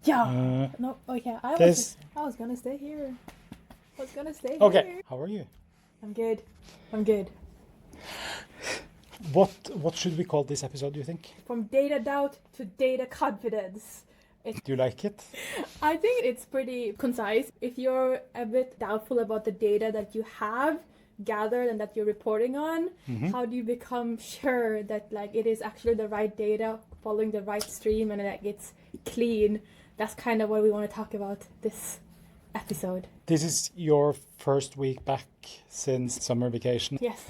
Yeah. No. Okay. I was gonna stay here. Okay. Here. How are you? I'm good. What should we call this episode, do you think? From data doubt to data confidence. Do you like it? I think it's pretty concise. If you're a bit doubtful about the data that you have gathered and that you're reporting on, how do you become sure that like it is actually the right data following the right stream and that it's clean? That's kind of what we want to talk about this episode. This is your first week back since summer vacation. Yes.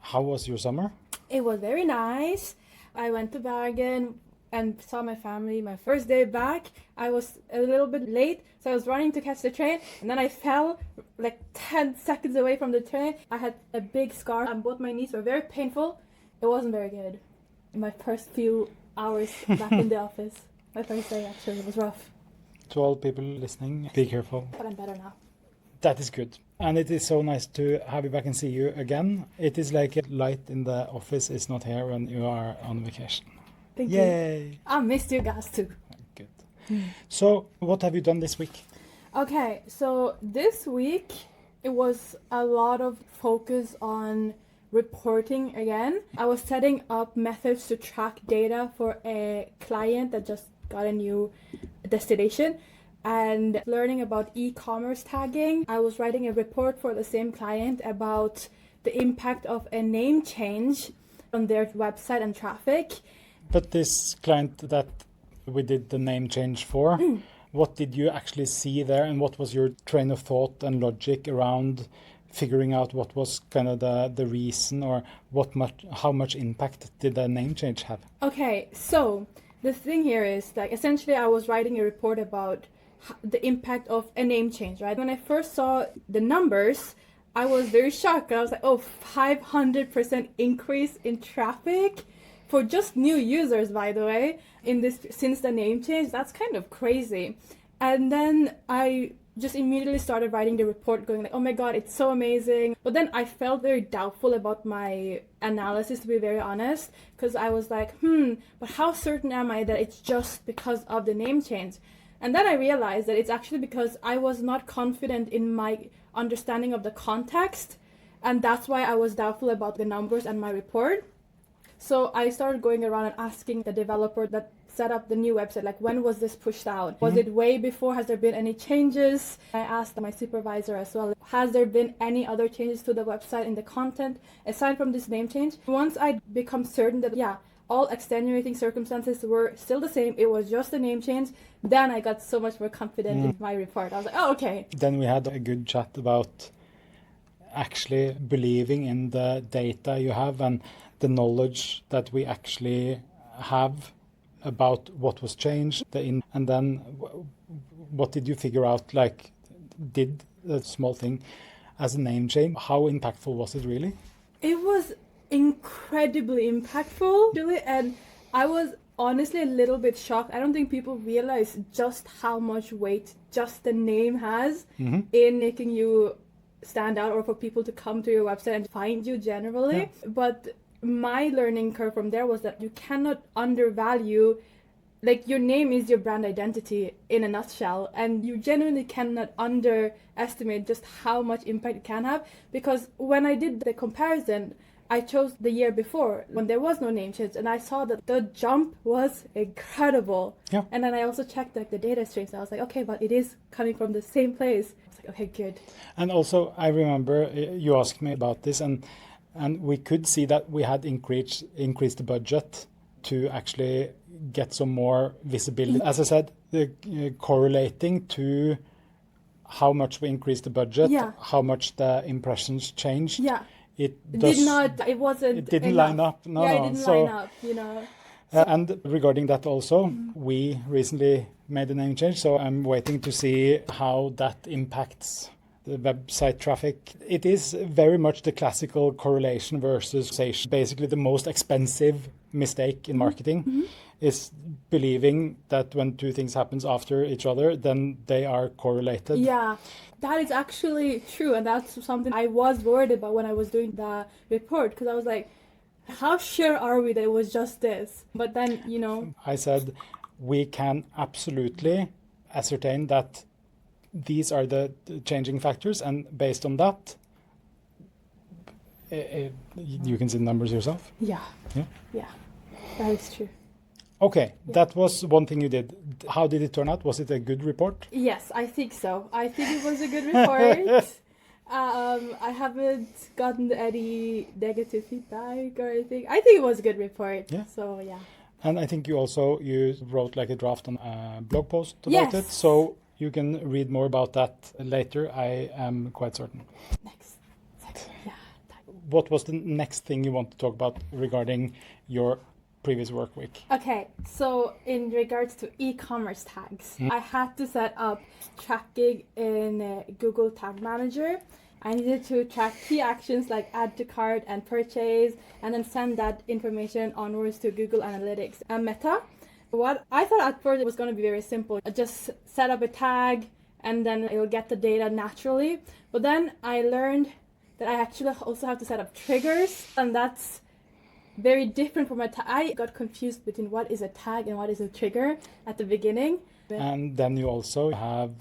How was your summer? It was very nice. I went to Bergen and saw my family. My first day back, I was a little bit late, so I was running to catch the train, and then I fell like 10 seconds away from the train. I had a big scar on both my knees, were very painful. It wasn't very good. In my first few hours back in the office. My first day actually, it was rough. To all people listening, be careful. But I'm better now. That is good. And it is so nice to have you back and see you again. It is like a light in the office is not here when you are on vacation. Thank you. Yay! I missed you guys too. Good. So, what have you done this week? Okay, so this week it was a lot of focus on reporting again. I was setting up methods to track data for a client that just got a new destination and learning about e-commerce tagging. I was writing a report for the same client about the impact of a name change on their website and traffic. But this client that we did the name change for, what did you actually see there, and what was your train of thought and logic around figuring out what was kind of the reason, or how much impact did the name change have? Okay, so the thing here is like essentially I was writing a report about the impact of a name change, right? When I first saw the numbers, I was very shocked. I was like, 500% increase in traffic for just new users, by the way, since the name change. That's kind of crazy. And then I just immediately started writing the report going like, oh my god, it's so amazing. But then I felt very doubtful about my analysis, to be very honest, because I was like, but how certain am I that it's just because of the name change? And then I realized that it's actually because I was not confident in my understanding of the context, and that's why I was doubtful about the numbers and my report. So I started going around and asking the developer that set up the new website, like, when was this pushed out? Was it way before? Has there been any changes? I asked my supervisor as well, has there been any other changes to the website in the content aside from this name change? Once I become certain that, all extenuating circumstances were still the same, it was just a name change, then I got so much more confident in my report. I was like, oh, okay. Then we had a good chat about actually believing in the data you have and the knowledge that we actually have about what was changed. And then what did you figure out, like, did a small thing as a name change, how impactful was it really? It was incredibly impactful, really, and I was honestly a little bit shocked. I don't think people realize just how much weight just the name has in making you stand out, or for people to come to your website and find you generally. But my learning curve from there was that you cannot undervalue, like, your name is your brand identity in a nutshell, and you genuinely cannot underestimate just how much impact it can have. Because when I did the comparison, I chose the year before when there was no name change, and I saw that the jump was incredible. Yeah. And then I also checked like the data streams. I was like, okay, but it is coming from the same place. I was like, okay, good. And also, I remember you asked me about this, and we could see that we had increased the budget to actually get some more visibility. As I said, correlating to how much we increased the budget, how much the impressions changed. Yeah. It didn't line up. No, it didn't line up, and regarding that also, we recently made a name change, so I'm waiting to see how that impacts the website traffic. It is very much the classical correlation versus causation. Basically, the most expensive mistake in marketing is believing that when two things happen after each other, then they are correlated. Yeah, that is actually true, and that's something I was worried about when I was doing the report, because I was like, how sure are we that it was just this? But then, I said, we can absolutely ascertain that these are the changing factors, and based on that, you can see the numbers yourself. Yeah. That is true. Okay, that was one thing you did. How did it turn out? Was it a good report? Yes, I think so. I think it was a good report. I haven't gotten any negative feedback or anything. I think it was a good report. Yeah. So yeah. And I think you wrote like a draft on a blog post about it. So you can read more about that later, I am quite certain. Next. Yeah. What was the next thing you want to talk about regarding your previous work week? Okay, so in regards to e-commerce tags, I had to set up tracking in Google Tag Manager. I needed to track key actions like add to cart and purchase, and then send that information onwards to Google Analytics and Meta. What I thought at first it was going to be very simple. I just set up a tag and then it will get the data naturally. But then I learned that I actually also have to set up triggers, and that's very different from a tag. I got confused between what is a tag and what is a trigger at the beginning. And then you also have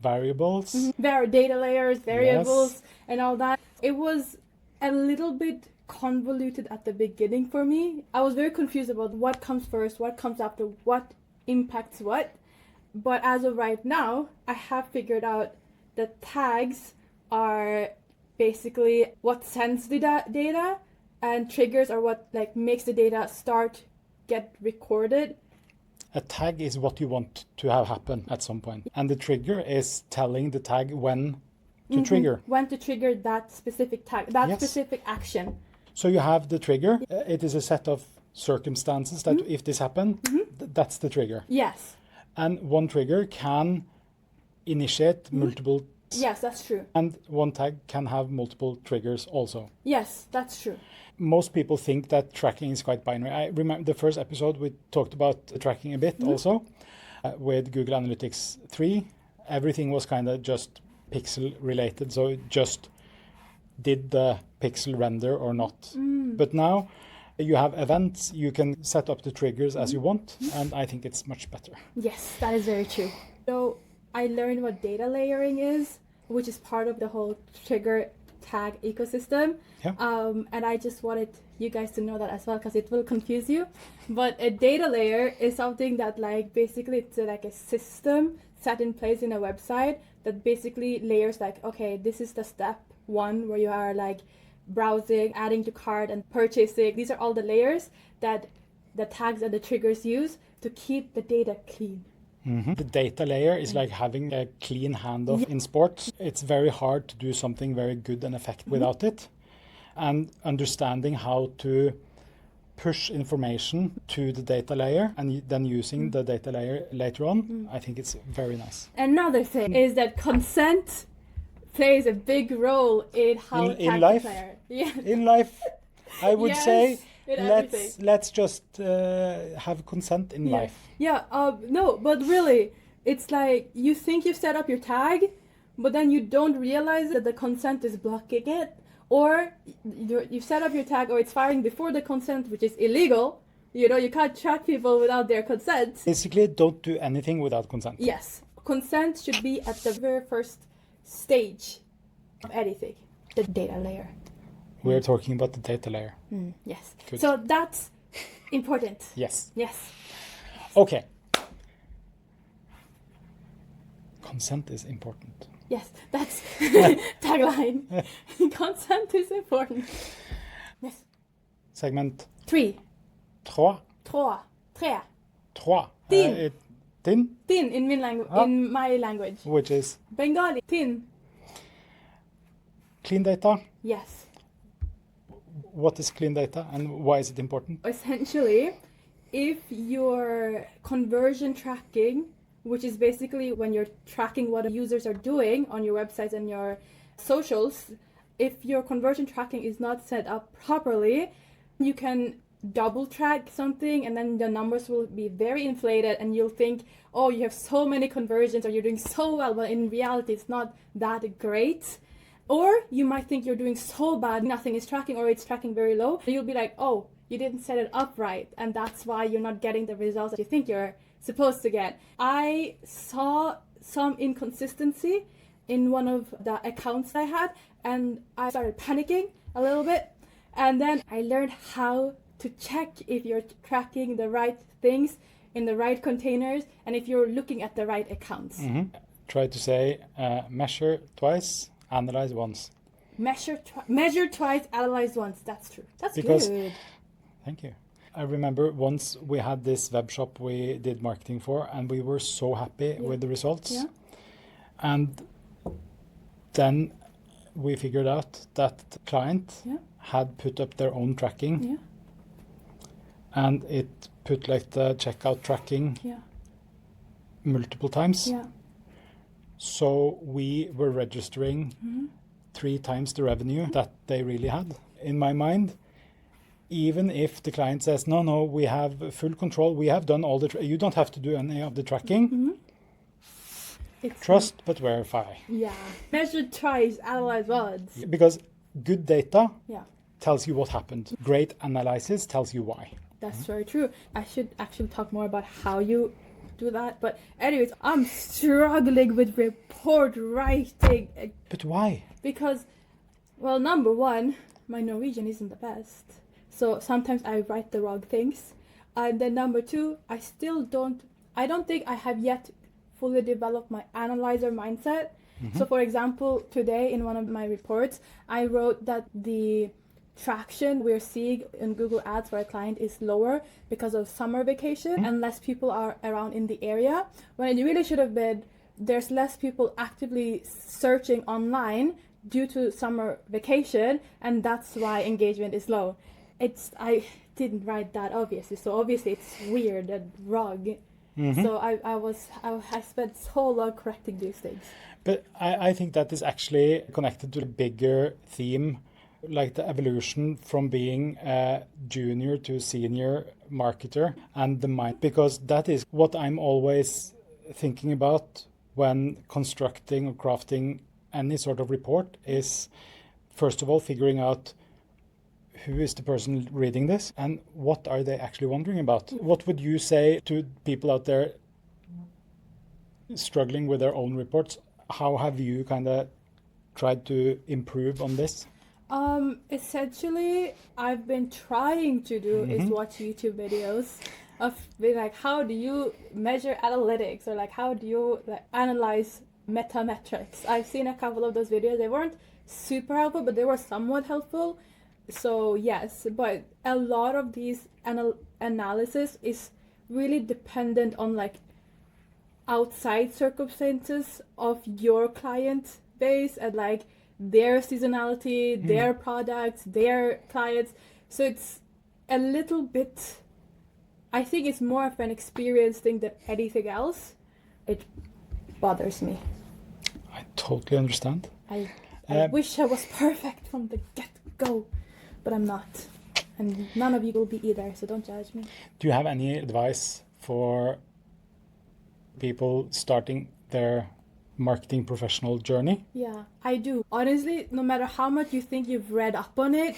variables. Data layers, variables, and all that. It was a little bit convoluted at the beginning for me. I was very confused about what comes first, what comes after, what impacts what. But as of right now, I have figured out that tags are basically what sends the data, and triggers are what like makes the data get recorded. A tag is what you want to have happen at some point, and the trigger is telling the tag when to trigger. When to trigger that specific tag, specific action. So you have the trigger. It is a set of circumstances that if this happens, that's the trigger. Yes. And one trigger can initiate multiple. Yes, that's true. And one tag can have multiple triggers also. Yes, that's true. Most people think that tracking is quite binary. I remember the first episode we talked about tracking a bit also with Google Analytics 3. Everything was kind of just pixel related, so it just did the pixel render or not. But now you have events, you can set up the triggers as you want, and I think it's much better. Yes, that is very true. So I learned what data layering is, which is part of the whole trigger tag ecosystem. Yeah. And I just wanted you guys to know that as well, because it will confuse you. But a data layer is something that like basically it's like a system set in place in a website that basically layers like, okay, this is the step one where you are like browsing, adding to cart and purchasing. These are all the layers that the tags and the triggers use to keep the data clean. The data layer is like having a clean handoff in sports. It's very hard to do something very good and effective without it. And understanding how to push information to the data layer and then using the data layer later on, I think it's very nice. Another thing is that consent plays a big role in how in life. Yeah. In life, I would say everything. let's just have consent in life. Yeah, no, but really, it's like you think you've set up your tag, but then you don't realize that the consent is blocking it, or you've set up your tag, or it's firing before the consent, which is illegal. You know, you can't track people without their consent. Basically, don't do anything without consent. Yes, consent should be at the very first stage of anything, the data layer. We're talking about the data layer. Yes. Good. So that's important. Yes. Yes. Okay. Consent is important. Yes, that's tagline. Consent is important. Yes. Segment 3. 3. 3. Tin. Tin? Tin in my language. Which is? Bengali. Tin. Clean data. Yes. What is clean data and why is it important? Essentially, if your conversion tracking, which is basically when you're tracking what users are doing on your websites and your socials, if your conversion tracking is not set up properly, you can double track something and then the numbers will be very inflated and you'll think, oh, you have so many conversions or you're doing so well, but in reality it's not that great. Or you might think you're doing so bad, nothing is tracking, or it's tracking very low. And you'll be like, oh, you didn't set it up right. And that's why you're not getting the results that you think you're supposed to get. I saw some inconsistency in one of the accounts I had, and I started panicking a little bit. And then I learned how to check if you're tracking the right things in the right containers and if you're looking at the right accounts. Try to say measure twice, analyze once. Measure twice, analyze once. That's true. That's good. Thank you. I remember once we had this web shop we did marketing for, and we were so happy with the results. Yeah. And then we figured out that the client had put up their own tracking, and it put like the checkout tracking multiple times. Yeah. So we were registering 3 times the revenue that they really had. In my mind, even if the client says, no, we have full control, we have done all the, you don't have to do any of the tracking. Trust but verify. Yeah. Measure twice, analyze once. Because good data tells you what happened. Great analysis tells you why. That's very true. I should actually talk more about how you do that. But anyways, I'm struggling with report writing. But why? Because, well, number one, my Norwegian isn't the best. So sometimes I write the wrong things. And then number two, I don't think I have yet fully developed my analyzer mindset. So for example, today in one of my reports, I wrote that the traction we're seeing in Google Ads for a client is lower because of summer vacation and less people are around in the area, when it really should have been there's less people actively searching online due to summer vacation, and that's why engagement is low. I didn't write that obviously, so obviously it's weird and wrong. So I spent so long correcting these things. But I think that is actually connected to a bigger theme, like the evolution from being a junior to senior marketer and the mind, because that is what I'm always thinking about when constructing or crafting any sort of report is, first of all, figuring out who is the person reading this and what are they actually wondering about. What would you say to people out there struggling with their own reports? How have you kind of tried to improve on this? Essentially, I've been trying to do is watch YouTube videos of being like, how do you measure analytics, or like how do you analyze meta metrics. I've seen a couple of those videos. They weren't super helpful, but they were somewhat helpful. So yes, but a lot of these analysis is really dependent on like outside circumstances of your client base and like their seasonality, their products, their clients. So it's a little bit, I think it's more of an experience thing than anything else. It bothers me. I totally understand. I wish I was perfect from the get-go, but I'm not. And none of you will be either, so don't judge me. Do you have any advice for people starting their marketing professional journey? Yeah, I do. Honestly, no matter how much you think you've read up on it,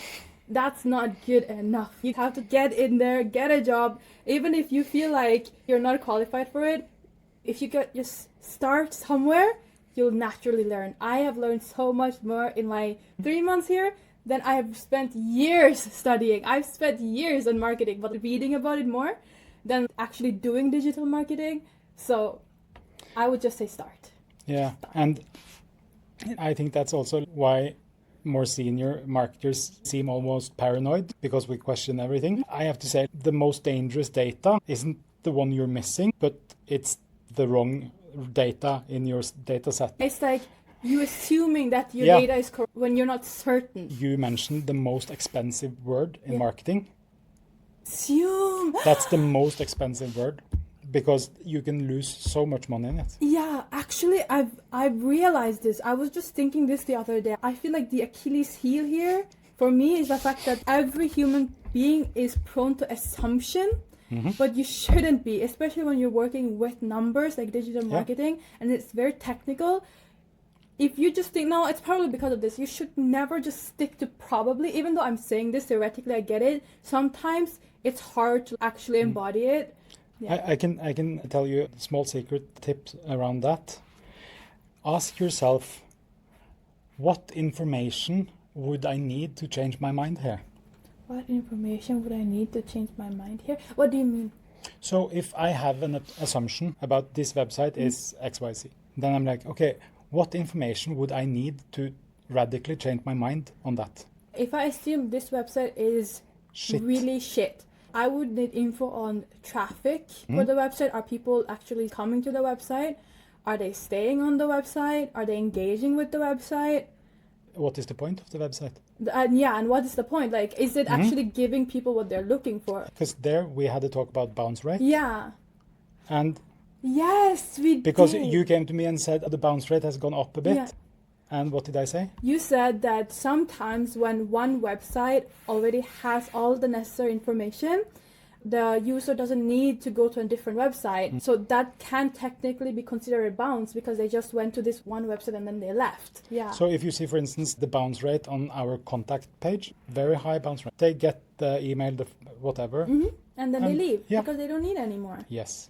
that's not good enough. You have to get in there, get a job. Even if you feel like you're not qualified for it, if you just start somewhere, you'll naturally learn. I have learned so much more in my 3 months here than I have spent years studying. I've spent years on marketing, but reading about it more than actually doing digital marketing. So I would just say start. Yeah, and I think that's also why more senior marketers seem almost paranoid, because we question everything. I have to say the most dangerous data isn't the one you're missing, but it's the wrong data in your data set. It's like you assuming that your data is correct when you're not certain. You mentioned the most expensive word in marketing. Assume. That's the most expensive word, because you can lose so much money in it. Yeah, actually, I've realized this. I was just thinking this the other day. I feel like the Achilles heel here for me is the fact that every human being is prone to assumption, but you shouldn't be, especially when you're working with numbers like digital marketing and it's very technical. If you just think, no, it's probably because of this, you should never just stick to probably, even though I'm saying this theoretically, I get it. Sometimes it's hard to actually embody it. Yeah. I can tell you a small secret tip around that. Ask yourself, what information would I need to change my mind here? What information would I need to change my mind here? What do you mean? So if I have an assumption about this website is XYZ, then I'm like, okay, what information would I need to radically change my mind on that? If I assume this website is Shit. really shit, I would need info on traffic for the website. Are people actually coming to the website? Are they staying on the website? Are they engaging with the website? What is the point of the website? And what is the point? Like, is it actually giving people what they're looking for? Because there we had a talk about bounce rate. Yeah. And Yes, we because did. you came to me and said the bounce rate has gone up a bit. Yeah. And what did I say? You said that sometimes when one website already has all the necessary information, the user doesn't need to go to a different website. So that can technically be considered a bounce because they just went to this one website and then they left. Yeah. So if you see, for instance, the bounce rate on our contact page, very high bounce rate. They get the email, the whatever. And then they leave yeah. because they don't need anymore. Yes.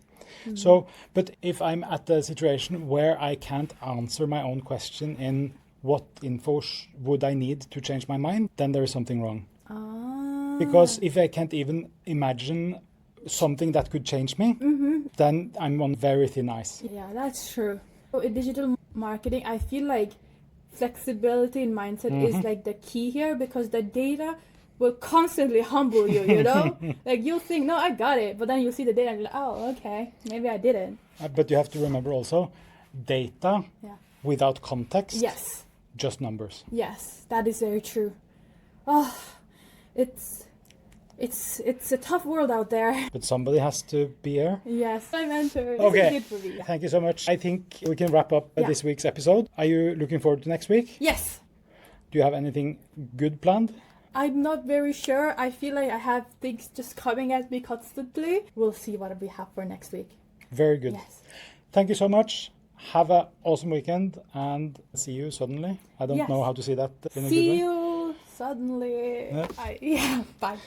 So, but if I'm at the situation where I can't answer my own question in what info would I need to change my mind, then there is something wrong. Because if I can't even imagine something that could change me, then I'm on very thin ice. Yeah, that's true. So in digital marketing, I feel like flexibility in mindset is like the key here because the data will constantly humble you, you know? Like you'll think, no, I got it. But then you see the data and you're like, oh, okay, maybe I didn't. But you have to remember also, data without context, Yes. just numbers. Yes, that is very true. Oh, it's a tough world out there. But somebody has to be here. Yes, my mentor. This Okay. is good for me. Thank you so much. I think we can wrap up this week's episode. Are you looking forward to next week? Yes. Do you have anything good planned? I'm not very sure. I feel like I have things just coming at me constantly. We'll see what we have for next week. Very good. Yes. Thank you so much. Have an awesome weekend and see you suddenly. I don't know how to say that in a good way. See you suddenly. Yeah. Bye.